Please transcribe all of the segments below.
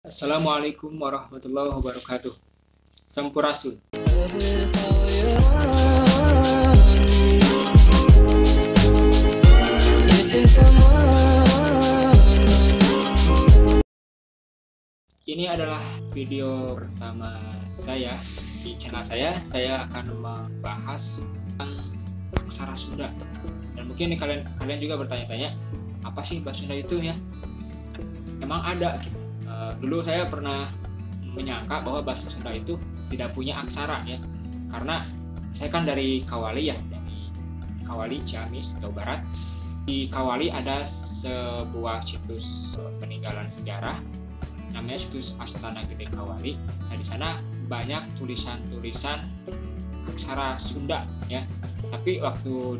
Assalamualaikum warahmatullahi wabarakatuh. Sampurasun. Ini adalah video pertama saya di channel saya. Saya akan membahas tentang aksara Sunda. Dan mungkin kalian juga bertanya-tanya, apa sih bahasa Sunda itu ya? Emang ada gitu. Dulu saya pernah menyangka bahwa bahasa Sunda itu tidak punya aksara ya, karena saya kan dari Kawali ya, dari Kawali Ciamis, Jawa Barat. Di Kawali ada sebuah situs peninggalan sejarah, namanya situs Astana Gede Kawali. Nah di sana banyak tulisan-tulisan aksara Sunda ya. Tapi waktu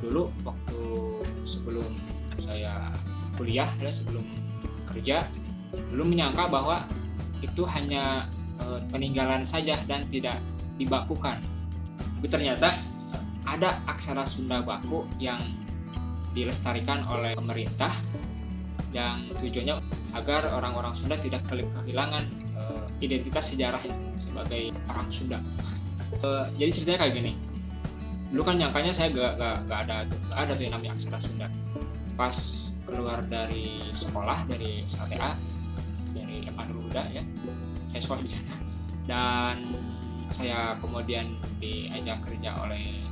sebelum saya kuliah ya, sebelum kerja, belum menyangka bahwa itu hanya peninggalan saja dan tidak dibakukan. Tapi ternyata ada aksara Sunda baku yang dilestarikan oleh pemerintah, yang tujuannya agar orang-orang Sunda tidak kehilangan identitas sejarah sebagai orang Sunda. Jadi ceritanya kayak gini. Dulu kan nyangkanya saya gak ada tuh yang namanya aksara Sunda. Pas keluar dari sekolah, dari SLTA, dari Nurul Huda ya, saya sekolah di sana, dan saya kemudian diajak kerja oleh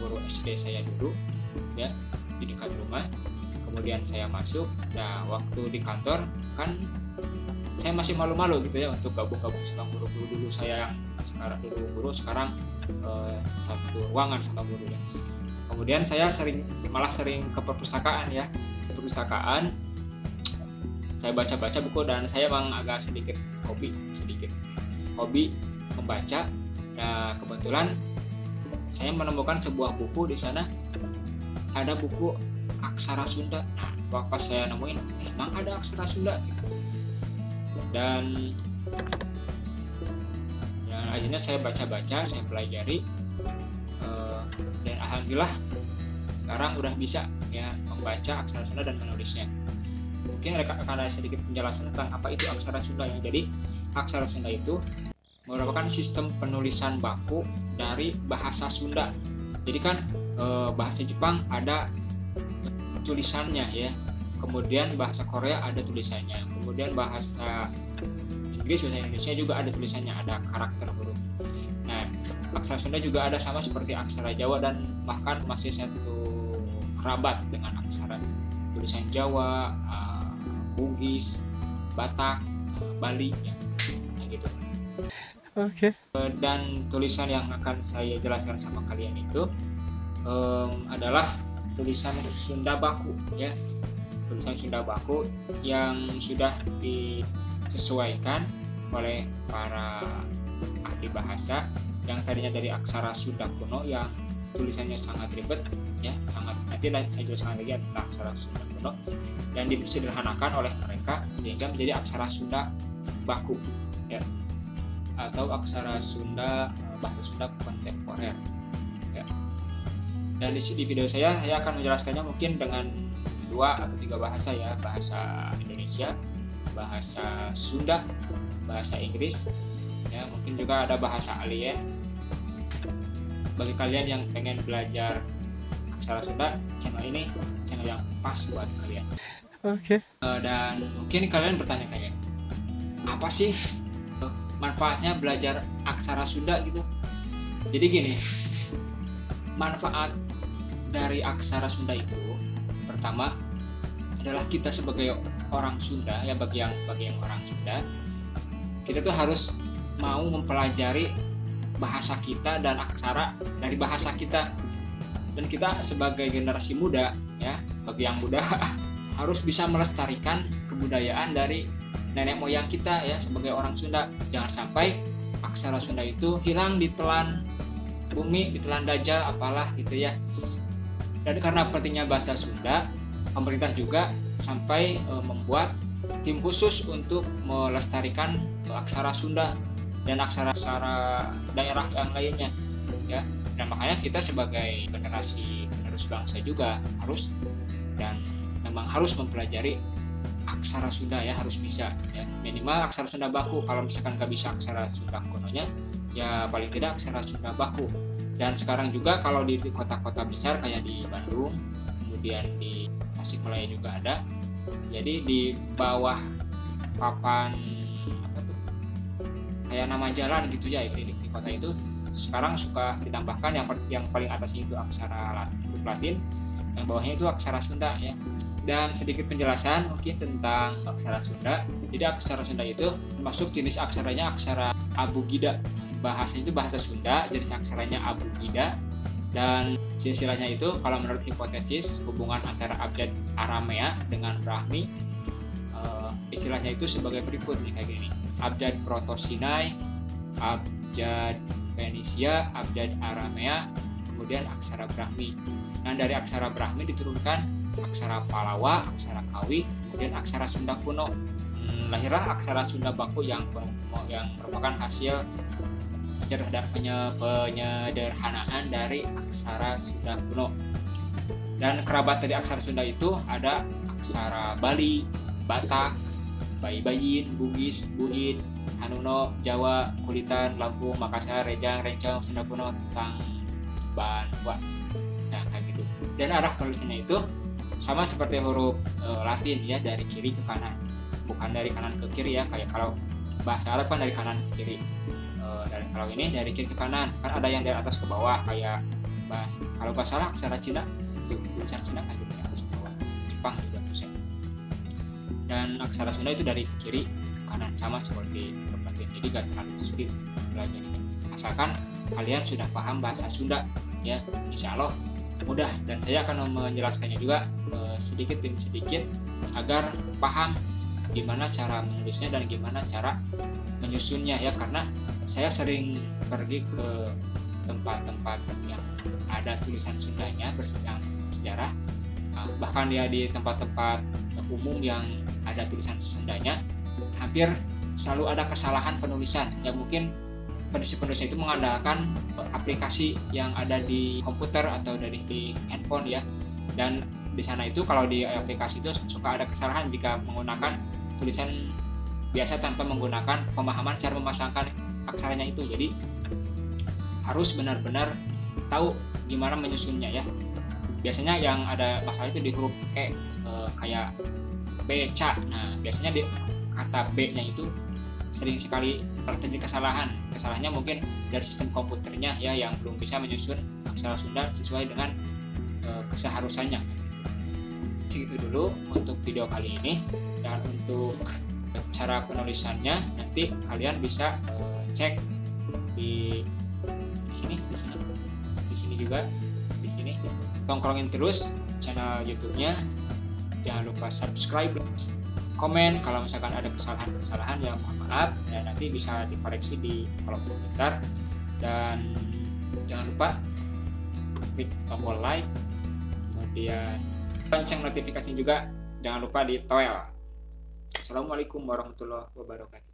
guru SD saya dulu ya, di dekat rumah. Kemudian saya masuk. Nah waktu di kantor kan saya masih malu-malu gitu ya untuk gabung sama guru-guru dulu saya yang sekarang sekarang satu ruangan sama guru ya. Kemudian saya malah sering ke perpustakaan ya, saya baca buku, dan saya memang agak sedikit hobi membaca. Nah kebetulan saya menemukan sebuah buku di sana, ada buku aksara Sunda. Nah pas saya nemuin memang ada aksara Sunda gitu. Dan akhirnya saya baca, saya pelajari, dan alhamdulillah sekarang udah bisa ya membaca aksara Sunda dan menulisnya. Mungkin akan ada sedikit penjelasan tentang apa itu aksara Sunda ya. Jadi aksara Sunda itu merupakan sistem penulisan baku dari bahasa Sunda. Jadi kan bahasa Jepang ada tulisannya ya, kemudian bahasa Korea ada tulisannya, kemudian bahasa Inggris, bahasa Indonesia juga ada tulisannya, ada karakter huruf. Nah aksara Sunda juga ada sama seperti aksara Jawa, dan bahkan masih satu kerabat dengan aksara tulisan Jawa, Bugis, Batak, Bali ya, gitu. Oke. Dan tulisan yang akan saya jelaskan sama kalian itu adalah tulisan Sunda baku ya, tulisan Sunda baku yang sudah disesuaikan oleh para ahli bahasa, yang tadinya dari aksara Sunda kuno yang tulisannya sangat ribet ya, nanti saya jelaskan lagi tentang aksara Sunda kuno, dan disederhanakan oleh mereka sehingga menjadi aksara Sunda baku ya, atau aksara Sunda, bahasa Sunda kontemporer ya. Dan di video saya akan menjelaskannya mungkin dengan 2 atau 3 bahasa ya, bahasa Indonesia, bahasa Sunda, bahasa Inggris ya, mungkin juga ada bahasa alien. Bagi kalian yang pengen belajar aksara Sunda, channel ini channel yang pas buat kalian. Oke. Dan mungkin kalian bertanya-tanya, apa sih manfaatnya belajar aksara Sunda gitu? Jadi gini, manfaat dari aksara Sunda itu pertama adalah kita sebagai orang Sunda ya, bagi yang orang Sunda, kita tuh harus mau mempelajari bahasa kita dan aksara dari bahasa kita. Dan kita sebagai generasi muda ya, bagi yang muda harus bisa melestarikan kebudayaan dari nenek moyang kita ya, sebagai orang Sunda. Jangan sampai aksara Sunda itu hilang, ditelan bumi, ditelan dajjal apalah gitu ya. Dan karena pentingnya bahasa Sunda, pemerintah juga sampai membuat tim khusus untuk melestarikan aksara Sunda dan aksara-aksara daerah yang lainnya ya. Dan makanya kita sebagai generasi penerus bangsa juga harus dan memang harus mempelajari aksara Sunda ya, harus bisa ya, minimal aksara Sunda baku. Kalau misalkan nggak bisa aksara Sunda kunonya ya paling tidak aksara Sunda baku. Dan sekarang juga kalau di kota-kota besar kayak di Bandung, kemudian di Tasikmalaya juga ada, jadi di bawah papan apa tuh kayak nama jalan gitu ya, di kota itu sekarang suka ditambahkan yang paling atasnya itu aksara huruf Latin, yang bawahnya itu aksara Sunda ya. Dan sedikit penjelasan mungkin tentang aksara Sunda. Jadi aksara Sunda itu termasuk jenis aksaranya aksara abugida. Bahasanya itu bahasa Sunda, jenis aksaranya abugida. Dan silsilahnya itu kalau menurut hipotesis hubungan antara abjad Aramea dengan Brahmi, istilahnya itu sebagai berikut nih, kayak gini: abjad Proto-Sinai, abjad Fenisia, abjad Aramea, kemudian aksara Brahmi. Nah, dari aksara Brahmi diturunkan aksara Palawa, aksara Kawi, kemudian aksara Sunda kuno. Lahirlah aksara Sunda baku yang merupakan hasil penyederhanaan dari aksara Sunda kuno. Dan kerabat dari aksara Sunda itu ada aksara Bali, Batak, Bayi-Bayin, Bugis, Buhit, Hanuno, Jawa, Kulitan, Lampung, Makassar, Rejang, Rencong, Sunda kuno, Banwa. Nah, kayak gitu. Dan arah penulisannya itu sama seperti huruf Latin ya, dari kiri ke kanan, bukan dari kanan ke kiri ya, kayak kalau bahasa Arab kan dari kanan ke kiri. Dan kalau ini dari kiri ke kanan, kan ada yang dari atas ke bawah kayak kalau bahasa aksara Cina itu tulisan Cina kan dari atas ke bawah, Jepang juga tulisan. Dan aksara Sunda itu dari kiri ke kanan sama seperti huruf Latin, jadi gak terlalu sulit belajarnya, asalkan kalian sudah paham bahasa Sunda ya, insya Allah mudah. Dan saya akan menjelaskannya juga sedikit demi sedikit agar paham gimana cara menulisnya dan gimana cara menyusunnya ya, karena saya sering pergi ke tempat-tempat yang ada tulisan Sundanya bersejarah, bahkan ya di tempat-tempat umum yang ada tulisan Sundanya hampir selalu ada kesalahan penulisan ya. Mungkin penulis-penulis itu mengandalkan aplikasi yang ada di komputer atau di handphone ya, dan di sana itu kalau di aplikasi itu suka ada kesalahan jika menggunakan tulisan biasa tanpa menggunakan pemahaman cara memasangkan aksaranya itu. Jadi harus benar-benar tahu gimana menyusunnya ya. Biasanya yang ada masalah itu di huruf E, kayak B, C. Nah, biasanya di kata B-nya itu sering sekali terjadi kesalahan. Kesalahannya mungkin dari sistem komputernya ya, yang belum bisa menyusun aksara Sunda sesuai dengan keseharusannya. Segitu dulu untuk video kali ini. Dan untuk cara penulisannya nanti kalian bisa cek di sini juga, di sini tongkrongin terus channel YouTube-nya. Jangan lupa subscribe, komen kalau misalkan ada kesalahan-kesalahan, ya mohon maaf, dan nanti bisa dikoreksi di kolom komentar. Dan jangan lupa klik tombol like, kemudian lonceng notifikasi juga jangan lupa di toel. Assalamualaikum warahmatullahi wabarakatuh.